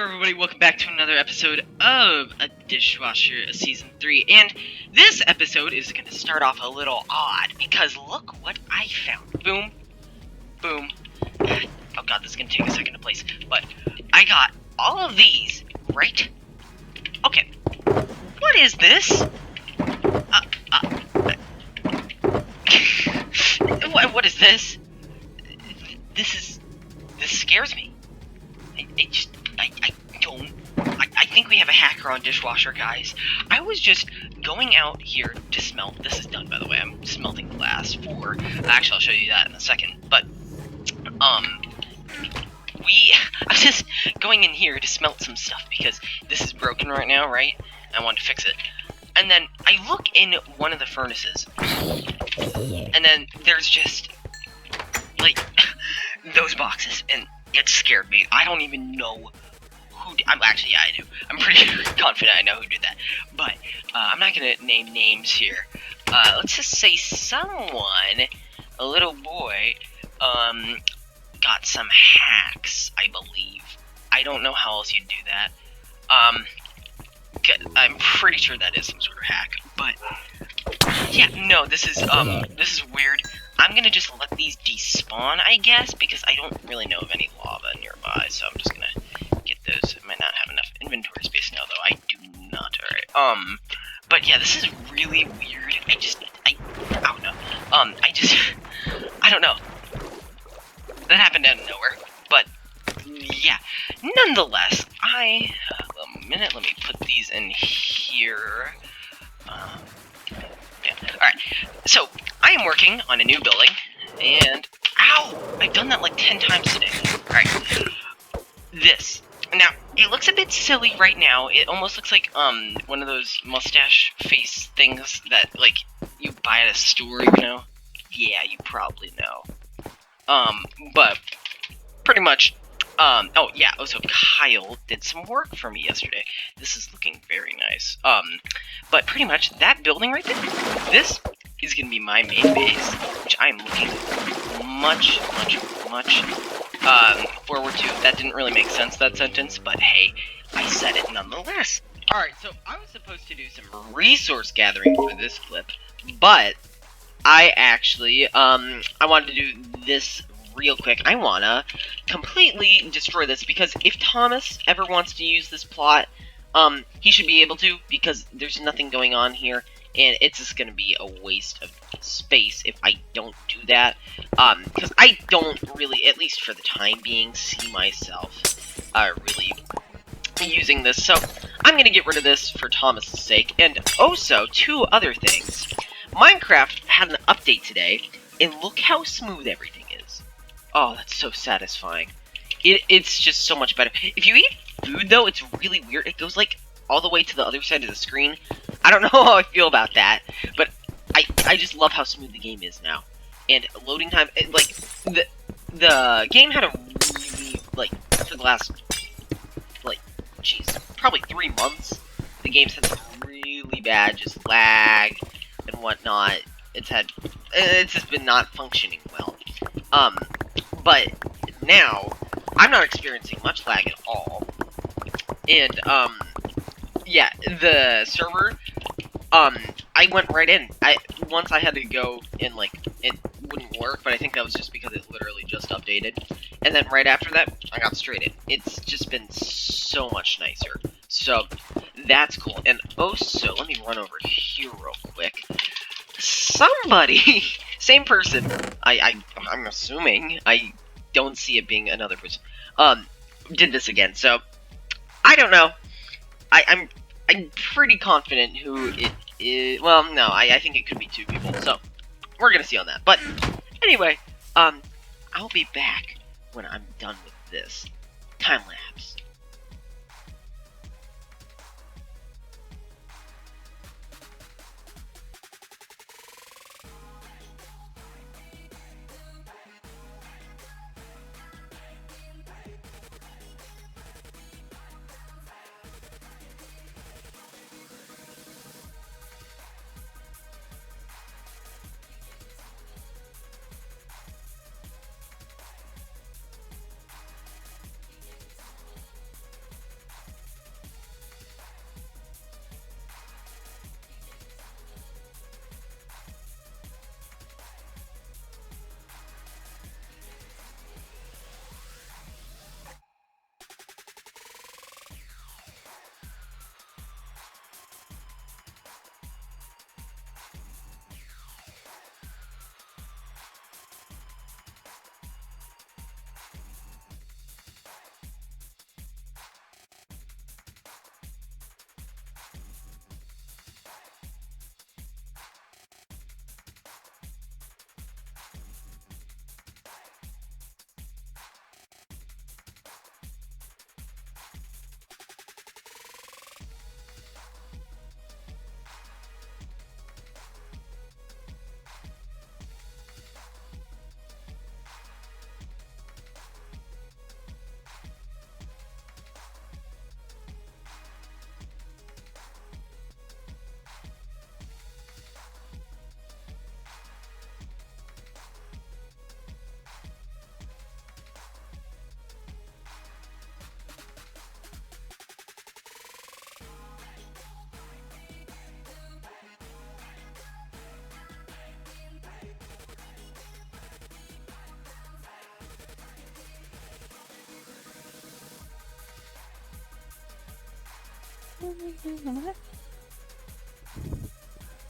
everybody, welcome back to another episode of a Dishwasher Season 3, and this episode is going to start off a little odd, because look what I found. Boom, boom. Oh god, this is going to take a second to place, but I got all of these, right? Okay, what is this? What is this? This scares me. I think we have a hacker on Dishwasher, guys. I was just going out here to smelt. This is done, by the way. I'm smelting glass for... Actually, I'll show you that in a second. But, I was just going in here to smelt some stuff because this is broken right now, right? I wanted to fix it. And then I look in one of the furnaces. And then there's just, like, those boxes. And it scared me. I don't even know who actually, yeah, I do. I'm pretty confident I know who did that. But, I'm not gonna name names here. Let's just say someone, a little boy, got some hacks, I believe. I don't know how else you'd do that. I'm pretty sure that is some sort of hack. But, yeah, no, this is weird. I'm gonna just let these despawn, I guess, because I don't really know of any lava nearby, so I'm just gonna get those. I might not have enough inventory space now, though. I do not. Alright. But yeah, this is really weird. I don't know. I don't know. That happened out of nowhere. But, yeah. Nonetheless, a minute, let me put these in here. Alright, so, I am working on a new building, and, ow! I've done that like 10 times today. Alright, this. Now, it looks a bit silly right now. It almost looks like, one of those mustache face things that, like, you buy at a store, you know? Yeah, you probably know. But, pretty much, oh, yeah, also, Kyle did some work for me yesterday. This is looking very nice. But pretty much, that building right there, this is gonna be my main base, which I'm looking much forward to. That didn't really make sense, that sentence, but hey, I said it nonetheless. Alright, so I was supposed to do some resource gathering for this clip, but I actually, I wanted to do this real quick. I wanna completely destroy this, because if Thomas ever wants to use this plot, he should be able to, because there's nothing going on here, and it's just gonna be a waste of space if I don't do that, because I don't really, at least for the time being, see myself, really using this, so I'm gonna get rid of this for Thomas's sake. And also, two other things. Minecraft had an update today, and look how smooth everything is. Oh, that's so satisfying. It's just so much better. If you eat food, though, it's really weird. It goes, like, all the way to the other side of the screen. I don't know how I feel about that, but I just love how smooth the game is now. And loading time, like, the game had a really, like, for the last, like, jeez, probably 3 months, the game's had some really bad, just lag and whatnot. It's just been not functioning well. But now, I'm not experiencing much lag at all. And, yeah, the server, I went right in. Once I had to go in, like, it wouldn't work, but I think that was just because it literally just updated. And then right after that, I got straight in. It's just been so much nicer. So, that's cool. And also, let me run over here real quick. Somebody, same person, I'm assuming, I don't see it being another person, did this again. So, I don't know. I'm pretty confident who it is. Well, no, I think it could be 2 people, so we're gonna see on that. But anyway, I'll be back when I'm done with this time lapse.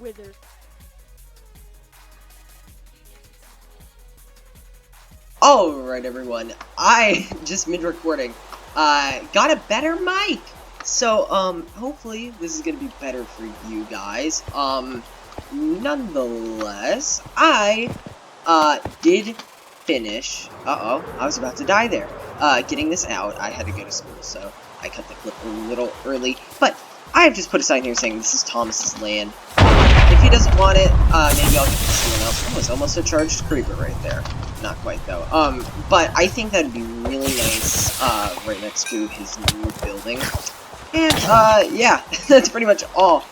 Withers. Alright everyone, I just mid-recording, got a better mic! So, hopefully this is gonna be better for you guys. Nonetheless, I, did finish, I was about to die there, getting this out. I had to go to school, so I cut the clip a little early, but I have just put a sign here saying this is Thomas's land. If he doesn't want it, maybe I'll give it to someone else. Oh, it's almost a charged creeper right there. Not quite, though. But I think that'd be really nice, right next to his new building. And, yeah, that's pretty much all.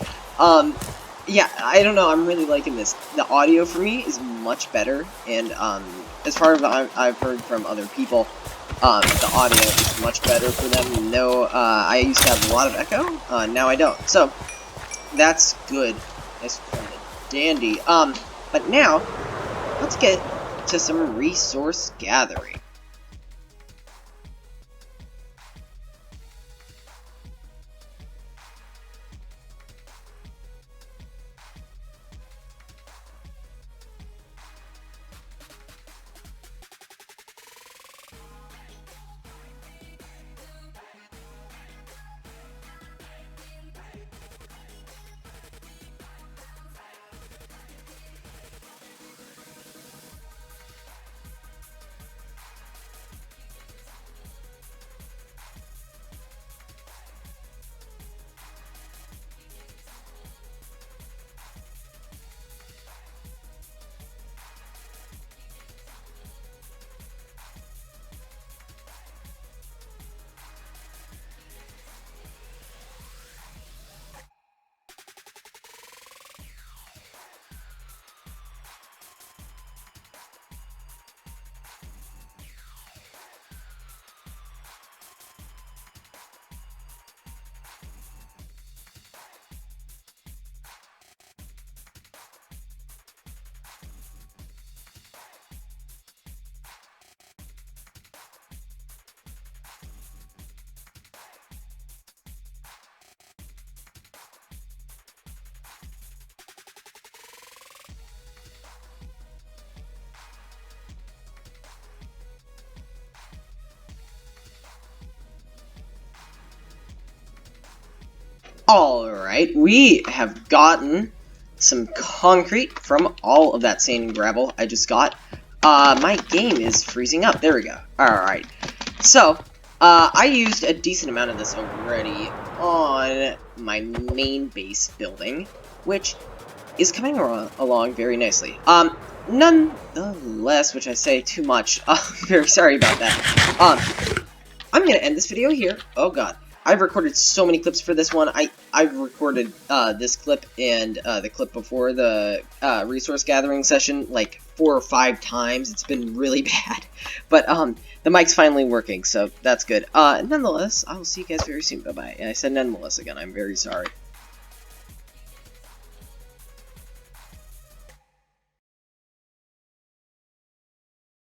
Yeah, I don't know, I'm really liking this. The audio for me is much better, and, as far as I've heard from other people, the audio is much better for them. No, I used to have a lot of echo, now I don't. So, that's good. Nice and dandy. But now, let's get to some resource gathering. Alright, we have gotten some concrete from all of that sand and gravel I just got. My game is freezing up. There we go. Alright. So, I used a decent amount of this already on my main base building, which is coming along very nicely. Nonetheless, which I say too much, very sorry about that. I'm gonna end this video here. Oh god. I've recorded so many clips for this one. I've recorded this clip and the clip before the resource gathering session like 4 or 5 times. It's been really bad. But the mic's finally working, so that's good. Nonetheless, I will see you guys very soon. Bye-bye. And I said nonetheless again. I'm very sorry.